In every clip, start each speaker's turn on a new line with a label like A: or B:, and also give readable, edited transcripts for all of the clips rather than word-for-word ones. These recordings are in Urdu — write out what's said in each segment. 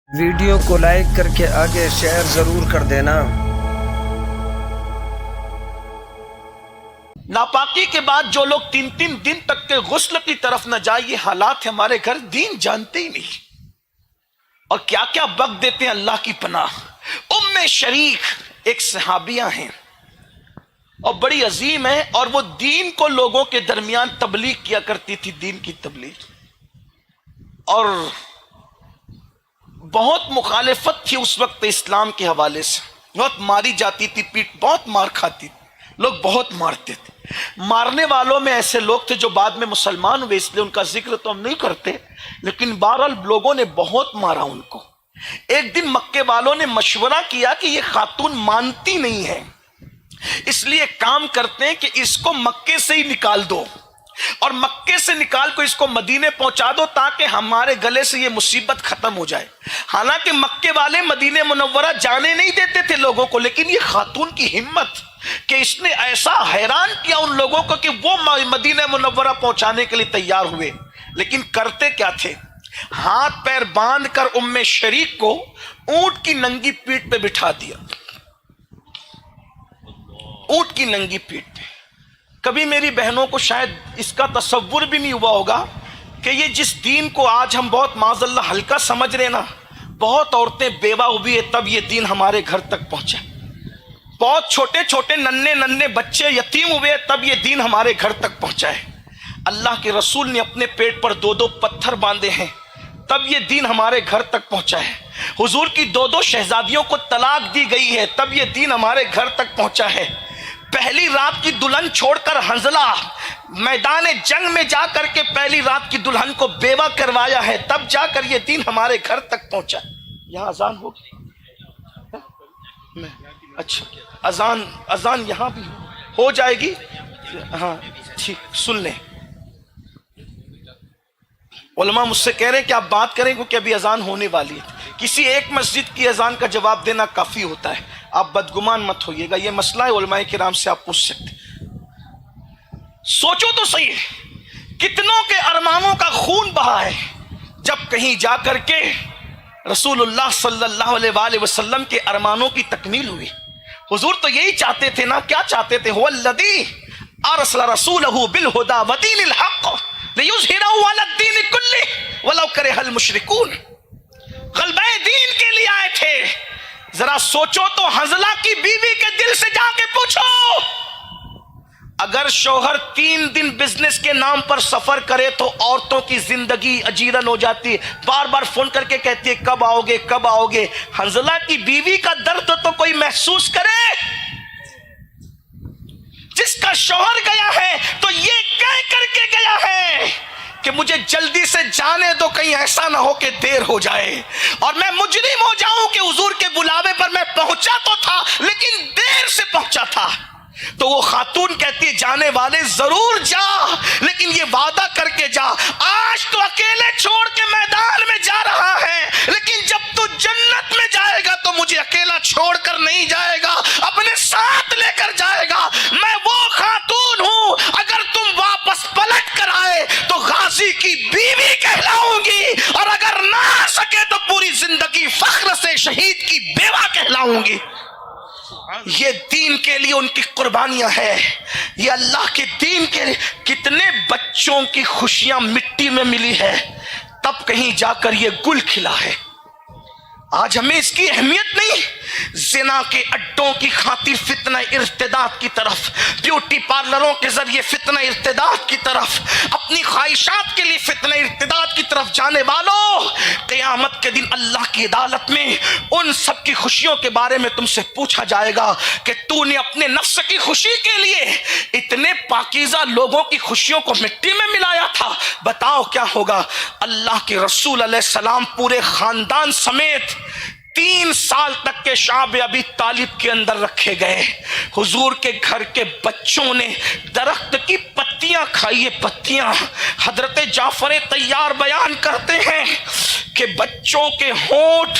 A: ویڈیو کو لائک کر کے آگے شیئر ضرور کر دینا۔
B: ناپاکی کے بعد جو لوگ 3 دن تک کے غسل کی طرف نہ جائے، یہ حالات ہے ہمارے گھر، دین جانتے ہی نہیں اور کیا کیا بک دیتے ہیں، اللہ کی پناہ۔ ام شریک ایک صحابیہ ہیں اور بڑی عظیم ہے، اور وہ دین کو لوگوں کے درمیان تبلیغ کیا کرتی تھی، دین کی تبلیغ، اور بہت مخالفت تھی اس وقت اسلام کے حوالے سے، بہت ماری جاتی تھی، پیٹ بہت مار کھاتی تھی، لوگ بہت مارتے تھے۔ مارنے والوں میں ایسے لوگ تھے جو بعد میں مسلمان ہوئے، اس لیے ان کا ذکر تو ہم نہیں کرتے، لیکن بہرحال لوگوں نے بہت مارا ان کو۔ ایک دن مکے والوں نے مشورہ کیا کہ یہ خاتون مانتی نہیں ہے، اس لیے کام کرتے ہیں کہ اس کو مکے سے ہی نکال دو، اور مکے سے نکال کو اس کو مدینے پہنچا دو تاکہ ہمارے گلے سے یہ مصیبت ختم ہو جائے۔ حالانکہ مکے والے مدینے منورہ جانے نہیں دیتے تھے لوگوں کو، لیکن یہ خاتون کی ہمت کہ اس نے ایسا حیران کیا ان لوگوں کو کہ وہ مدینے منورہ پہنچانے کے لیے تیار ہوئے۔ لیکن کرتے کیا تھے؟ ہاتھ پیر باندھ کر ام شریک کو اونٹ کی ننگی پیٹھ پہ بٹھا دیا، اونٹ کی ننگی پیٹھ پہ۔ کبھی میری بہنوں کو شاید اس کا تصور بھی نہیں ہوا ہوگا کہ یہ جس دین کو آج ہم بہت معاذ اللہ ہلکا سمجھ رہے نا، بہت عورتیں بیوہ ہوئی ہے تب یہ دین ہمارے گھر تک پہنچا، بہت چھوٹے چھوٹے ننھے بچے یتیم ہوئے تب یہ دین ہمارے گھر تک پہنچا ہے۔ اللہ کے رسول نے اپنے پیٹ پر 2 پتھر باندھے ہیں تب یہ دین ہمارے گھر تک پہنچا ہے۔ حضور کی 2 شہزادیوں کو طلاق دی گئی ہے تب یہ دین ہمارے گھر تک پہنچا ہے۔ پہلی رات کی دلہن چھوڑ کر حنظلہ میدان جنگ میں جا کر کے پہلی رات کی دلہن کو بیوہ کروایا ہے تب جا کر یہ دین ہمارے گھر تک پہنچا۔ یہاں اذان ہوگی؟ اچھا، اذان یہاں بھی ہو جائے گی؟ ہاں ٹھیک، سن لیں۔ علماء مجھ سے کہہ رہے ہیں کہ آپ بات کریں کیونکہ ابھی اذان ہونے والی ہے۔ کسی ایک مسجد کی اذان کا جواب دینا کافی ہوتا ہے، آپ بدگمان مت ہوئیے گا، یہ مسئلہ ہے علماء کرام سے آپ پوچھ سکتے۔ سوچو تو صحیح، کتنوں کے ارمانوں کا خون بہا ہے جب کہیں جا کر کے رسول اللہ صلی اللہ علیہ وآلہ وسلم کے ارمانوں کی تکمیل ہوئی۔ حضور تو یہی چاہتے تھے نا، کیا چاہتے تھے؟ هو الذی ارسل رسولہ بالہدی ودین الحق لیظہرہ علی الدین کلہ ولو کرہ المشرکون۔ غلبہ دین کے لیے آئے تھے۔ ذرا سوچو تو، حنظلہ کی بیوی کے دل سے جا کے پوچھو، اگر شوہر 3 دن بزنس کے نام پر سفر کرے تو عورتوں کی زندگی اجیرن ہو جاتی ہے، بار بار فون کر کے کہتی ہے کب آؤ گے کب آؤ گے۔ حنظلہ کی بیوی کا درد تو کوئی محسوس کرے، جس کا شوہر گیا ہے تو یہ کہہ کر کے گیا ہے کہ مجھے جلدی سے جانے دو، کہیں ایسا نہ ہو کہ دیر ہو جائے اور میں مجرم ہو جاؤں کہ حضور کے بلاوے پر میں پہنچا تو تھا لیکن دیر سے پہنچا تھا۔ تو وہ خاتون کہتی ہے جانے والے ضرور جا، لیکن یہ وعدہ کر کے جا، آج تو اکیلے چھوڑ کے میدان میں جا رہا ہے، لیکن جب تو جنت میں جائے گا تو مجھے اکیلا چھوڑ کر نہیں جائے گا، اپنے ساتھ لے کر جائے گا۔ میں وہ خاتون ہوں، اگر تم واپس پلٹ کر آئے تو غازی کی بیوی کہلاؤں گی، اور اگر نہ آ سکے تو پوری زندگی فخر سے شہید کی بیوہ کہلاؤں گی۔ یہ دین کے لیے ان کی قربانیاں ہیں، یہ اللہ کے دین کے لیے کتنے بچوں کی خوشیاں مٹی میں ملی ہے تب کہیں جا کر یہ گل کھلا ہے۔ آج ہمیں اس کی اہمیت نہیں، زنا کے اڈوں کی خاطر فتنہ ارتداد کی طرف، بیوٹی پارلروں کے ذریعے فتنہ ارتداد کی طرف، اپنی خواہشات کے لیے فتنہ ارتداد کی طرف جانے والوں، قیامت کے دن اللہ کی عدالت میں ان سب کی خوشیوں کے بارے میں تم سے پوچھا جائے گا کہ تو نے اپنے نفس کی خوشی کے لیے اتنے پاکیزہ لوگوں کی خوشیوں کو مٹی میں ملایا تھا۔ بتاؤ کیا ہوگا؟ اللہ کے رسول علیہ السلام پورے خاندان سمیت 3 سال تک کے شعب ابی طالب کے اندر رکھے گئے۔ حضور کے گھر کے بچوں نے درخت کی پتیاں کھائی، پتیاں۔ حضرت جعفر طیار بیان کرتے ہیں کہ بچوں کے ہونٹ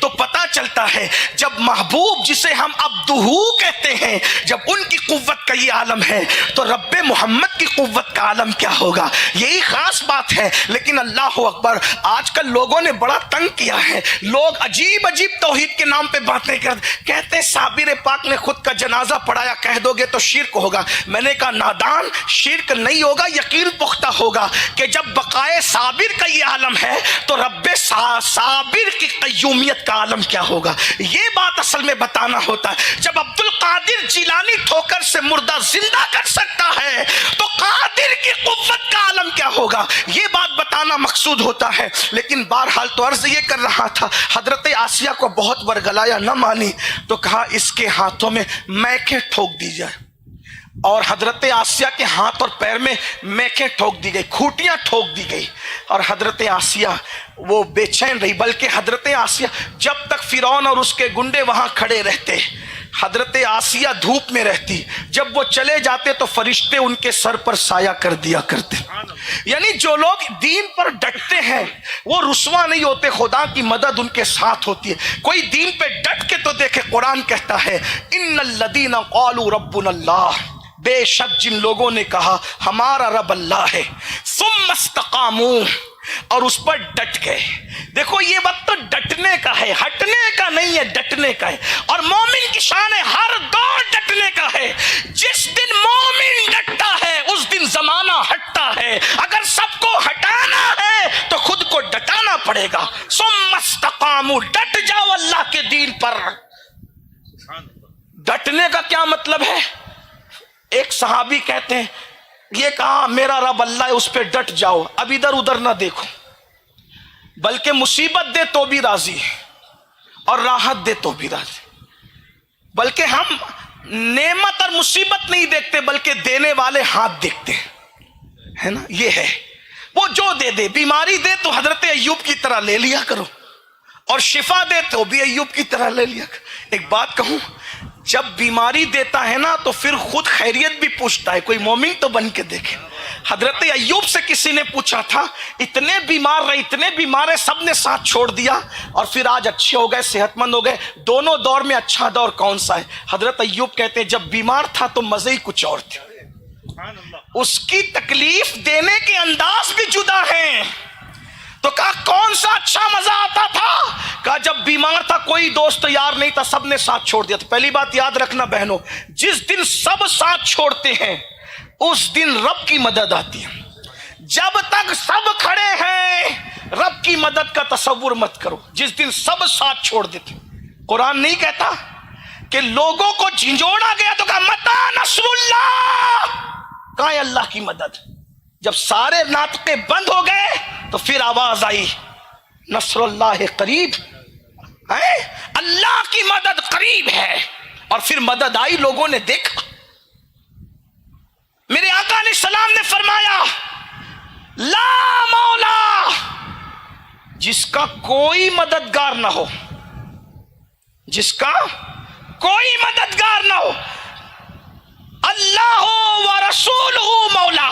B: تو پتا چلتا ہے جب محبوب جسے ہم عبدہو کہتے ہیں، جب ان کی قوت کا یہ عالم ہے تو رب محمد کی قوت کا عالم کیا ہوگا؟ یہی خاص بات ہے۔ لیکن اللہ اکبر، آج کل لوگوں نے بڑا تنگ کیا ہے، لوگ عجیب عجیب توحید کے نام پہ باتیں کہتے ہیں صابر پاک نے خود کا جنازہ پڑھایا، کہہ دو گے تو شرک ہوگا۔ میں نے کہا نادان، شرک نہیں ہوگا، یقین پختہ ہوگا کہ جب بقائے صابر کا یہ عالم ہے تو رب صابر کی قیومیت کا عالم کیا ہوگا؟ یہ بات اصل میں بتانا ہوتا ہے۔ جب عبد القادر جیلانی ٹھوکر سے مردہ زندہ کر سکتا ہے تو قادر کی قوت کا عالم کیا ہوگا؟ یہ بات بتانا مقصود ہوتا ہے۔ لیکن بہرحال تو عرض یہ کر رہا تھا، حضرت آسیہ کو بہت ورگلایا، نہ مانی تو کہا اس کے ہاتھوں میں میکیں ٹھوک دی جائے، اور حضرت آسیہ کے ہاتھ اور پیر میں میکیں ٹھوک دی گئی، کھوٹیاں ٹھوک دی گئی، اور حضرت آسیہ وہ بے چین رہی۔ بلکہ حضرت آسیہ جب تک فرعون اور اس کے گنڈے وہاں کھڑے رہتے، حضرت آسیہ دھوپ میں رہتی، جب وہ چلے جاتے تو فرشتے ان کے سر پر سایہ کر دیا کرتے۔ یعنی جو لوگ دین پر ڈٹتے ہیں وہ رسوا نہیں ہوتے، خدا کی مدد ان کے ساتھ ہوتی ہے۔ کوئی دین پہ ڈٹ کے تو دیکھے، قرآن کہتا ہے ان الذین قالوا ربنا اللہ، بے شک جن لوگوں نے کہا ہمارا رب اللہ ہے، ثم استقاموا، اور اس پر ڈٹ گئے۔ دیکھو یہ وقت تو ڈٹنے کا ہے، ہٹنے کا نہیں ہے، ڈٹنے کا ہے۔ اور مومن کی شان ہے ہر دور ڈٹنے کا ہے۔ جس دن مومن ڈٹتا ہے اس دن زمانہ ہٹتا ہے۔ اگر سب کو ہٹانا ہے تو خود کو ڈٹانا پڑے گا۔ ثم استقاموا، ڈٹ جاؤ اللہ کے دین پر۔ ڈٹنے کا کیا مطلب ہے؟ ایک صحابی کہتے ہیں یہ کہا میرا رب اللہ ہے، اس پہ ڈٹ جاؤ، اب ادھر ادھر نہ دیکھو، بلکہ مصیبت دے تو بھی راضی اور راحت دے تو بھی راضی۔ بلکہ ہم نعمت اور مصیبت نہیں دیکھتے بلکہ دینے والے ہاتھ دیکھتے ہیں، ہے نا؟ یہ ہے وہ جو دے دے، بیماری دے تو حضرت ایوب کی طرح لے لیا کرو، اور شفا دے تو بھی ایوب کی طرح لے لیا کرو۔ ایک بات کہوں، جب بیماری دیتا ہے نا تو پھر خود خیریت بھی پوچھتا ہے، کوئی مومن تو بن کے دیکھے۔ حضرت ایوب سے کسی نے پوچھا تھا اتنے بیمار رہے، اتنے بیمار ہے، سب نے ساتھ چھوڑ دیا اور پھر آج اچھے ہو گئے، صحت مند ہو گئے، دونوں دور میں اچھا دور کون سا ہے؟ حضرت ایوب کہتے ہیں جب بیمار تھا تو مزے ہی کچھ اور تھے، اس کی تکلیف دینے کے انداز بھی جدا ہیں۔ تو کہا کون سا اچھا مزہ آتا تھا؟ کہا جب بیمار تھا کوئی دوست یار نہیں تھا، سب نے ساتھ چھوڑ دیا۔ تو پہلی بات یاد رکھنا بہنوں، جس دن سب ساتھ چھوڑتے ہیں اس دن رب کی مدد آتی ہے۔ جب تک سب کھڑے ہیں رب کی مدد کا تصور مت کرو، جس دن سب ساتھ چھوڑ دیتے۔ قرآن نہیں کہتا کہ لوگوں کو جھنجھوڑا گیا تو کہا متا نصر اللہ، کہاں ہے اللہ کی مدد؟ جب سارے ناطقے بند ہو گئے تو پھر آواز آئی نصر اللہ قریب، اللہ کی مدد قریب ہے، اور پھر مدد آئی، لوگوں نے دیکھا۔ میرے آقا علیہ السلام نے فرمایا لا مولا، جس کا کوئی مددگار نہ ہو، جس کا کوئی مددگار نہ ہو، اللہ و رسولہ مولا،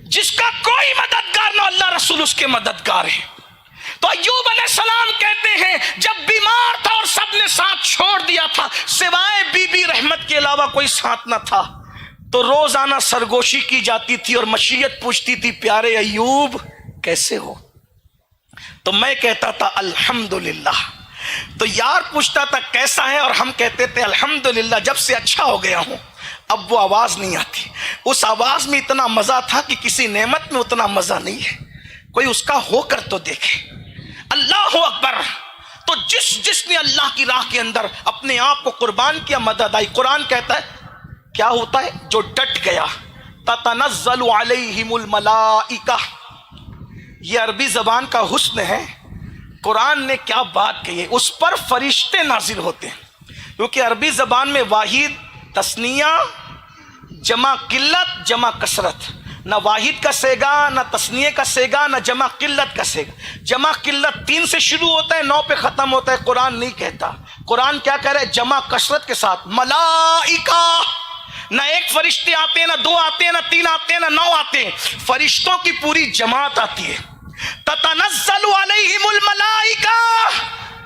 B: جس کا کوئی مددگار نہ، اللہ رسول اس کے مددگار ہیں۔ تو ایوب علیہ السلام کہتے ہیں جب بیمار تھا اور سب نے ساتھ چھوڑ دیا تھا، سوائے بی بی رحمت کے علاوہ کوئی ساتھ نہ تھا، تو روزانہ سرگوشی کی جاتی تھی اور مشیت پوچھتی تھی پیارے ایوب کیسے ہو؟ تو میں کہتا تھا الحمدللہ۔ تو یار پوچھتا تھا کیسا ہے، اور ہم کہتے تھے الحمدللہ، جب سے اچھا ہو گیا ہوں۔ اب وہ آواز نہیں آتی، اس آواز میں اتنا مزہ تھا کہ کسی نعمت میں اتنا مزہ نہیں ہے۔ کوئی اس کا ہو کر تو دیکھے۔ اللہ اکبر۔ تو جس نے اللہ کی راہ کے اندر اپنے آپ کو قربان کیا، مدد آئی۔ قرآن کہتا ہے کیا ہوتا ہے؟ جو ڈٹ گیا تتنزل علیہم الملائکہ، یہ عربی زبان کا حسن ہے۔ قرآن نے کیا بات کہی ہے، اس پر فرشتے نازل ہوتے ہیں، کیونکہ عربی زبان میں واحد تثنیہ جمع قلت جمع کثرت، نہ واحد کا سیگا نہ تثنیہ کا سیگا نہ جمع قلت کا سیگا۔ جمع قلت 3 سے شروع ہوتا ہے 9 پہ ختم ہوتا ہے، قرآن نہیں کہتا۔ قرآن کیا کہہ رہا ہے؟ جمع کثرت کے ساتھ ملائکہ، نہ ایک فرشتے آتے ہیں، نہ دو آتے ہیں، نہ تین آتے ہیں، نہ 9 آتے ہیں، فرشتوں کی پوری جماعت آتی ہے. تتنزل علیہم الملائکہ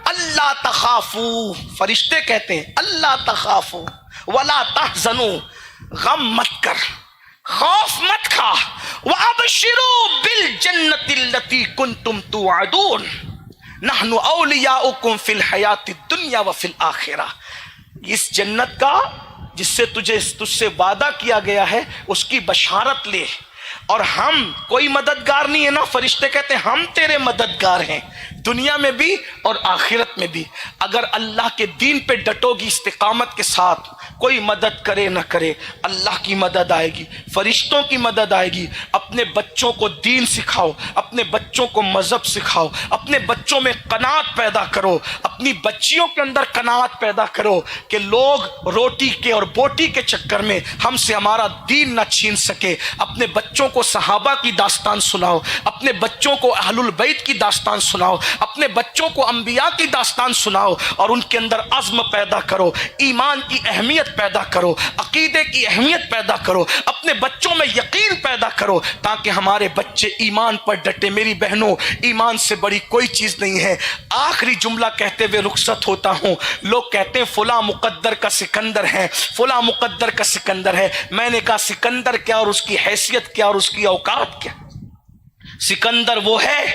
B: اللہ تخافوا، فرشتے کہتے ہیں اللہ تخافوا ولا تحزنوا، غم مت کر، خوف مت کھا، وابشروا بالجنۃ التي کنتم توعدون نحن اولیاؤکم فی الحیات الدنیا وفی الآخرہ. اس جنت کا جس سے تجھ سے وعدہ کیا گیا ہے اس کی بشارت لے. اور ہم کوئی مددگار نہیں ہے نا، فرشتے کہتے ہیں ہم تیرے مددگار ہیں دنیا میں بھی اور آخرت میں بھی. اگر اللہ کے دین پہ ڈٹو گی استقامت کے ساتھ، کوئی مدد کرے نہ کرے اللہ کی مدد آئے گی، فرشتوں کی مدد آئے گی. اپنے بچوں کو دین سکھاؤ، اپنے بچوں کو مذہب سکھاؤ، اپنے بچوں میں قناعت پیدا کرو، اپنی بچیوں کے اندر قناعت پیدا کرو کہ لوگ روٹی کے اور بوٹی کے چکر میں ہم سے ہمارا دین نہ چھین سکے. اپنے بچوں کو صحابہ کی داستان سناؤ، اپنے بچوں کو اہل البیت کی داستان سناؤ، اپنے بچوں کو انبیاء کی داستان سناؤ، اور ان کے اندر عزم پیدا کرو، ایمان کی اہمیت پیدا کرو، عقیدے کی اہمیت پیدا کرو، اپنے بچوں میں یقین پیدا کرو تاکہ ہمارے بچے ایمان پر ڈٹے. میری بہنوں، ایمان سے بڑی کوئی چیز نہیں ہے. آخری جملہ کہتے ہوئے رخصت ہوتا ہوں. لوگ کہتے ہیں فلاں مقدر کا سکندر ہے، فلاں مقدر کا سکندر ہے. میں نے کہا سکندر کیا اور اس کی حیثیت کیا اور اس کی اوقات کیا؟ سکندر وہ ہے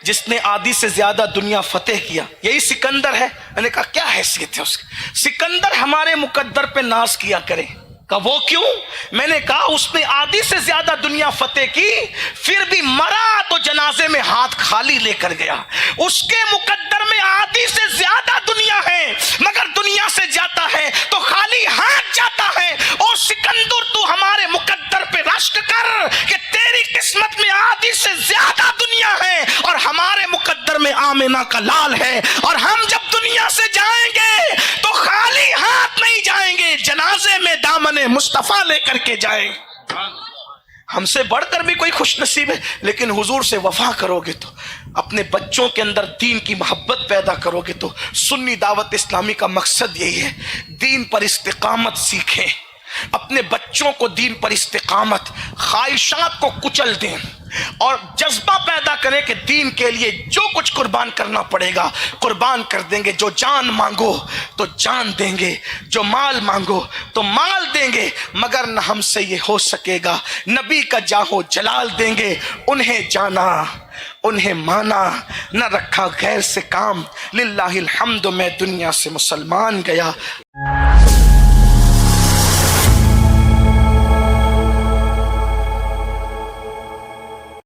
B: جس نے آدھی سے زیادہ دنیا فتح کیا، یہی سکندر ہے. میں نے کہا کیا حیثیت ہے اس کی؟ سکندر ہمارے مقدر پہ ناز کیا کرے. کہا وہ کیوں؟ میں نے کہا اس نے آدھی سے زیادہ دنیا فتح کی، پھر بھی مرا تو جنازے میں ہاتھ خالی لے کر گیا. اس کے مقدر میں آدھی سے زیادہ دنیا ہے، مگر دنیا سے جاتا ہے تو خالی ہاتھ جاتا ہے. اور سکندر تو ہمارے مقدر پہ رشک کر کہ تیری قسمت میں آدھی سے زیادہ دنیا ہے اور ہمارے مقدر میں آمنہ کا لال ہے. اور ہم جب دنیا سے جائیں گے تو خالی ہاتھ نہیں جائیں گے، جنازے میں دامن مصطفیٰ لے کر کے جائیں. ہم سے بڑھ کر بھی کوئی خوش نصیب ہے، لیکن حضور سے وفا کرو گے تو، اپنے بچوں کے اندر دین کی محبت پیدا کرو گے تو. سنی دعوت اسلامی کا مقصد یہی ہے، دین پر استقامت سیکھیں، اپنے بچوں کو دین پر استقامت، خواہشات کو کچل دیں اور جذبہ پیدا کریں کہ دین کے لیے جو کچھ قربان کرنا پڑے گا قربان کر دیں گے. جو جان مانگو تو جان دیں گے، جو مال مانگو تو مال دیں گے، مگر نہ ہم سے یہ ہو سکے گا. نبی کا جاہو جلال دیں گے. انہیں جانا، انہیں مانا، نہ رکھا غیر سے کام. للہ الحمد، میں دنیا سے مسلمان گیا.